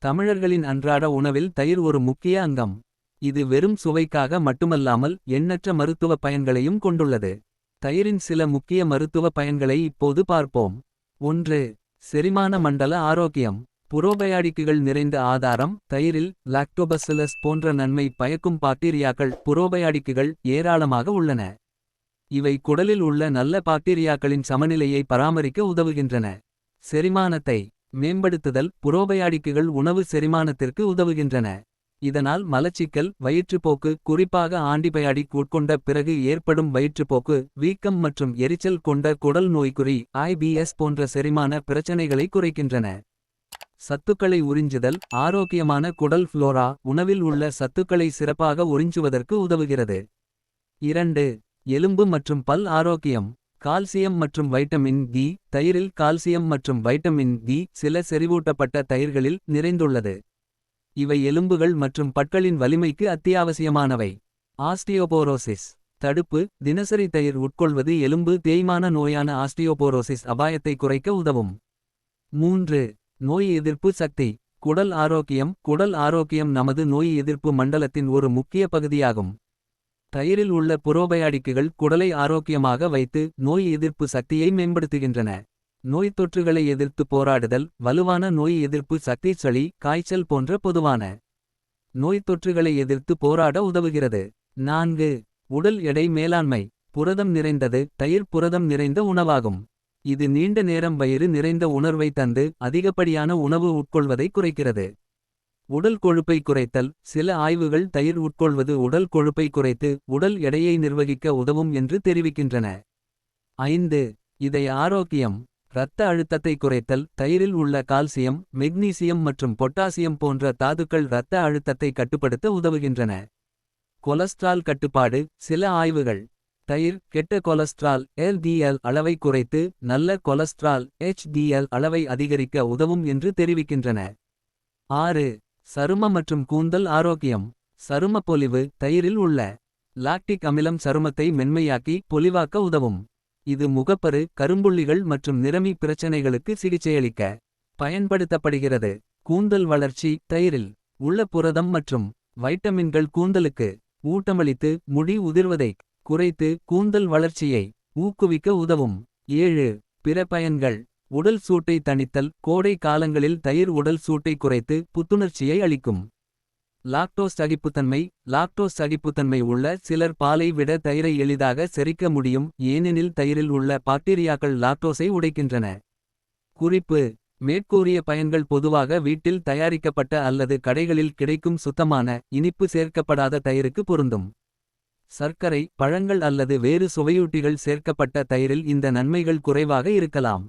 தமிழர்களின் அன்றாட உணவில் தயிர் ஒரு முக்கிய அங்கம். இது வெறும் சுவைக்காக மட்டுமல்லாமல் எண்ணற்ற மருத்துவ பயன்களையும் கொண்டுள்ளது. தயிரின் சில முக்கிய மருத்துவ பயன்களை இப்போது பார்ப்போம். 1. செரிமான மண்டல ஆரோக்கியம். புரோபயாடிக்குகள் நிறைந்த ஆதாரம் தயிரில். லாக்டோபசிலஸ் போன்ற நன்மை பயக்கும் பாக்டீரியாக்கள். புரோபயாடிக்குகள் ஏராளமாக உள்ளன. இவை குடலில் உள்ள நல்ல பாக்டீரியாக்களின் சமநிலையை பராமரிக்க உதவுகின்றன. செரிமானத்தை மேம்படுத்துதல். புரோபயாடிக்குகள் உணவு செரிமானத்திற்கு உதவுகின்றன. இதனால் மலச்சிக்கல் வயிற்றுப்போக்கு குறிப்பாக ஆன்டிபயாடிக் உட்கொண்ட பிறகு ஏற்படும் வயிற்றுப்போக்கு. வீக்கம் மற்றும் எரிச்சல் கொண்ட குடல் நோய்க்குறி IBS போன்ற செரிமான பிரச்சனைகளை குறைக்கின்றன. சத்துக்களை உறிஞ்சுதல். ஆரோக்கியமான குடல் ஃப்ளோரா உணவில் உள்ள சத்துக்களை சிறப்பாக உறிஞ்சுவதற்கு உதவுகிறது. 2. எலும்பு மற்றும் பல் ஆரோக்கியம். கால்சியம் மற்றும் வைட்டமின் டி. தயிரில் கால்சியம் மற்றும் வைட்டமின் டி சில செறிவூட்டப்பட்ட தயிர்களில் நிறைந்துள்ளது. இவை எலும்புகள் மற்றும் பற்களின் வலிமைக்கு அத்தியாவசியமானவை. ஆஸ்டியோபோரோசிஸ் தடுப்பு. தினசரி தயிர் உட்கொள்வது எலும்பு தேய்மான நோயான ஆஸ்டியோபோரோசிஸ் அபாயத்தை குறைக்க உதவும். 3. நோய் எதிர்ப்பு சக்தி. குடல் ஆரோக்கியம். குடல் ஆரோக்கியம் நமது நோய் எதிர்ப்பு மண்டலத்தின் ஒரு முக்கிய பகுதியாகும். தயிரில் உள்ள புரோபயாடிக்குகள் குடலை ஆரோக்கியமாக வைத்து நோய் எதிர்ப்பு சக்தியை மேம்படுத்துகின்றன. நோய் தொற்றுகளை எதிர்த்து போராடுதல். வலுவான நோய் எதிர்ப்பு சக்தி சளி காய்ச்சல் போன்ற பொதுவான நோய் தொற்றுகளை எதிர்த்து போராட உதவுகிறது. 4. உடல் எடை மேலாண்மை. புரதம் நிறைந்தது தயிர் புரதம் நிறைந்த உணவாகும். இது நீண்ட நேரம் வயிறு நிறைந்த உணர்வை தந்து அதிகப்படியான உணவு உட்கொள்வதை குறைக்கிறது. உடல் கொழுப்பை குறைத்தல். சில ஆய்வுகள் தயிர் உட்கொள்வது உடல் கொழுப்பை குறைத்து உடல் எடையை நிர்வகிக்க உதவும் என்று தெரிவிக்கின்றன. 5. இதய ஆரோக்கியம். இரத்த அழுத்தத்தை குறைத்தல். தயிரில் உள்ள கால்சியம் மெக்னீசியம் மற்றும் பொட்டாசியம் போன்ற தாதுக்கள் இரத்த அழுத்தத்தை கட்டுப்படுத்த உதவுகின்றன. கொலஸ்ட்ரால் கட்டுப்பாடு. சில ஆய்வுகள் தயிர் கெட்ட கொலஸ்ட்ரால் LDL அளவை குறைத்து நல்ல கொலஸ்ட்ரால் HDL அளவை அதிகரிக்க உதவும் என்று தெரிவிக்கின்றன. 6. சரும மற்றும் கூந்தல் ஆரோக்கியம். சரும பொலிவு. தயிரில் உள்ள லாக்டிக் அமிலம் சருமத்தை மென்மையாக்கி பொலிவாக்க உதவும். இது முகப்பரு கரும்புள்ளிகள் மற்றும் நிறமி பிரச்சனைகளுக்கு சிகிச்சையளிக்க பயன்படுத்தப்படுகிறது. கூந்தல் வளர்ச்சி. தயிரில் உள்ள புரதம் மற்றும் வைட்டமின்கள் கூந்தலுக்கு ஊட்டமளித்து முடி உதிர்வதை குறைத்து கூந்தல் வளர்ச்சியை ஊக்குவிக்க உதவும். 7. பிற பயன்கள். உடல் சூட்டை தணித்தல். கோடை காலங்களில் தயிர் உடல் சூட்டை குறைத்து புத்துணர்ச்சியை அளிக்கும். லாக்டோஸ் சகிப்புத்தன்மை. லாக்டோஸ் சகிப்புத்தன்மை உள்ள சிலர் பாலை விட தயிரை எளிதாக செரிக்க முடியும். ஏனெனில் தயிரில் உள்ள பாக்டீரியாக்கள் லாக்டோஸை உடைக்கின்றன. குறிப்பு. மேற்கூறிய பயன்கள் பொதுவாக வீட்டில் தயாரிக்கப்பட்ட அல்லது கடைகளில் கிடைக்கும் சுத்தமான இனிப்பு சேர்க்கப்படாத தயிருக்கு பொருந்தும். சர்க்கரை பழங்கள் அல்லது வேறு சுவையூட்டிகள் சேர்க்கப்பட்ட தயிரில் இந்த நன்மைகள் குறைவாக இருக்கலாம்.